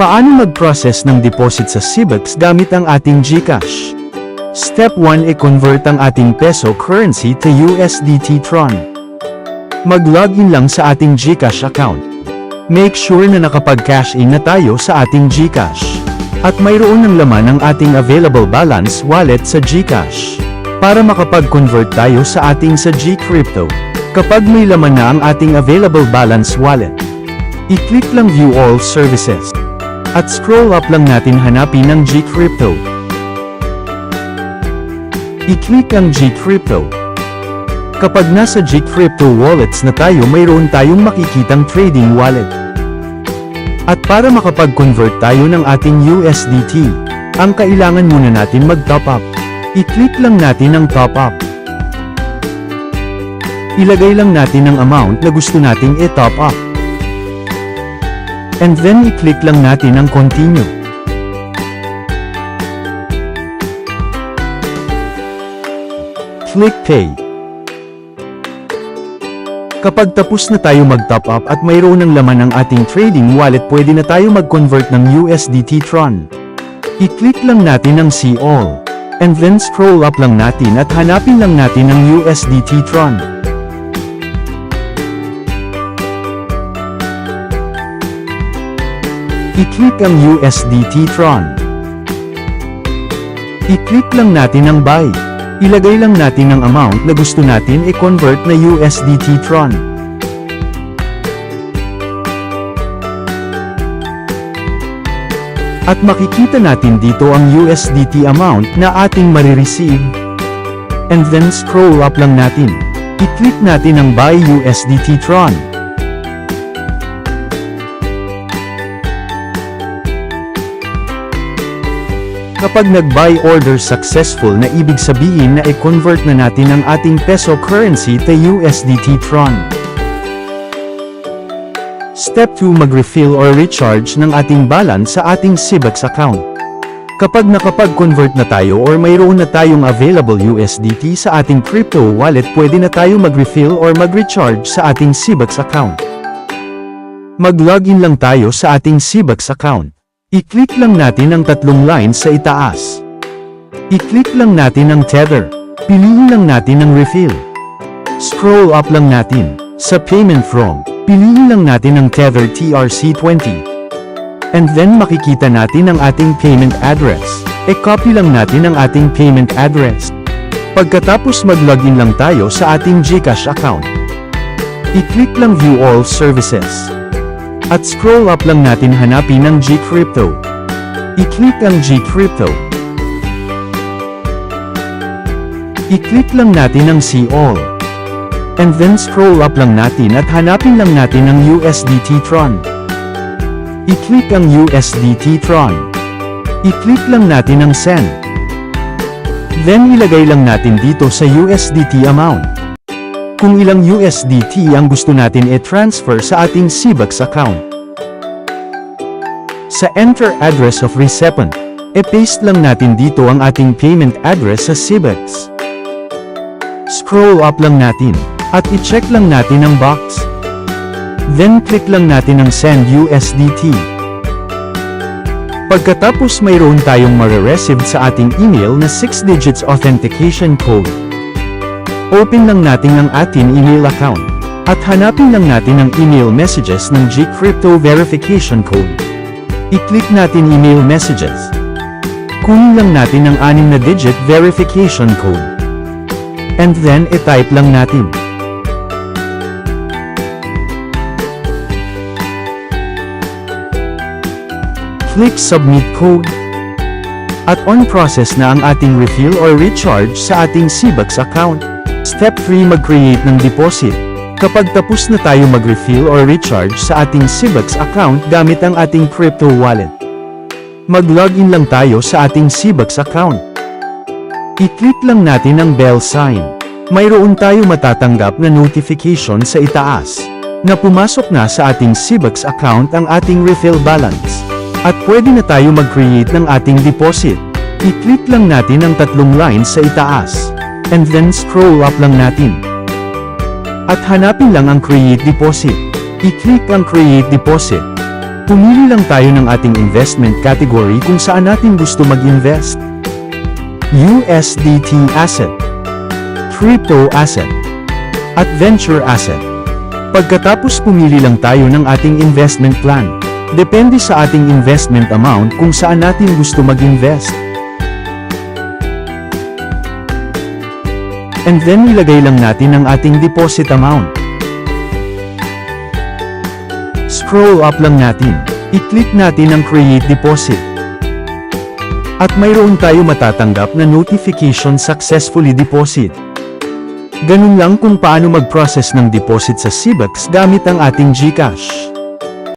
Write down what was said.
Paano mag-process ng deposit sa CBEX gamit ang ating GCash? Step 1. I-convert ang ating peso currency to USDT Tron. Mag-login lang sa ating GCash account. Make sure na nakapag-cash in na tayo sa ating GCash. At mayroon ng laman ang ating available balance wallet sa GCash. Para makapag-convert tayo sa ating sa GCrypto. Kapag may laman na ang ating available balance wallet, i-click lang View All Services. At scroll up lang natin hanapin ang GCrypto. I-click ang GCrypto. Kapag nasa GCrypto wallets na tayo, mayroon tayong makikitang trading wallet. At para makapag-convert tayo ng ating USDT, ang kailangan muna natin mag-top up. I-click lang natin ang top up. Ilagay lang natin ang amount na gusto nating i-top up. And then i-click lang natin ang continue. Click pay. Kapag tapos na tayo mag-top up at mayroon ng laman ng ating trading wallet, pwede na tayo mag-convert ng USDT Tron. I-click lang natin ang See All. And then scroll up lang natin at hanapin lang natin ang USDT Tron. I-click ang USDT Tron. I-click lang natin ang Buy. Ilagay lang natin ang amount na gusto natin i-convert na USDT Tron. At makikita natin dito ang USDT amount na ating marireceive. And then scroll up lang natin. I-click natin ang Buy USDT Tron. Kapag nag-buy order successful na, ibig sabihin na i-convert na natin ang ating peso currency to USDT Tron. Step 2. Mag-refill or recharge ng ating balance sa ating CBEX account. Kapag nakapag-convert na tayo or mayroon na tayong available USDT sa ating crypto wallet, pwede na tayo mag-refill or mag-recharge sa ating CBEX account. Mag-login lang tayo sa ating CBEX account. I-click lang natin ang tatlong lines sa itaas. I-click lang natin ang Tether. Piliin lang natin ang Refill. Scroll up lang natin. Sa Payment From, piliin lang natin ang Tether TRC20. And then makikita natin ang ating payment address. I-copy lang natin ang ating payment address. Pagkatapos mag-login lang tayo sa ating GCash account. I-click lang View All Services. At scroll up lang natin hanapin ang GCrypto. I-click ang GCrypto. I-click lang natin ang See All. And then scroll up lang natin at hanapin lang natin ang USDT Tron. I-click ang USDT Tron. I-click lang natin ang Send. Then ilagay lang natin dito sa USDT amount. Kung ilang USDT ang gusto natin i-transfer sa ating CBEX account. Sa Enter Address of Recipient, i-paste lang natin dito ang ating payment address sa CBEX. Scroll up lang natin, at i-check lang natin ang box. Then click lang natin ang Send USDT. Pagkatapos mayroon tayong marireceive sa ating email na 6 digits authentication code. Open lang natin ang ating email account. At hanapin lang natin ang email messages ng GCrypto verification code. I-click natin email messages. Kunin lang natin ang 6 na digit verification code. And then i-type lang natin. Click Submit Code. At on process na ang ating refill or recharge sa ating CBEX account. Step 3. Mag-create ng deposit. Kapag tapos na tayo mag-refill or recharge sa ating CBEX account gamit ang ating crypto wallet, mag-login lang tayo sa ating CBEX account. I-click lang natin ang bell sign. Mayroon tayo matatanggap na notification sa itaas na pumasok na sa ating CBEX account ang ating refill balance. At pwede na tayo mag-create ng ating deposit. I-click lang natin ang tatlong lines sa itaas. And then scroll up lang natin. At hanapin lang ang Create Deposit. I-click ang Create Deposit. Pumili lang tayo ng ating investment category kung saan natin gusto mag-invest. USDT asset, crypto asset, at venture asset. Pagkatapos pumili lang tayo ng ating investment plan. Depende sa ating investment amount kung saan natin gusto mag-invest. And then nilagay lang natin ang ating deposit amount. Scroll up lang natin. I-click natin ang Create Deposit. At mayroon tayo matatanggap na notification successfully deposit. Ganun lang kung paano mag-process ng deposit sa CBUX gamit ang ating GCash.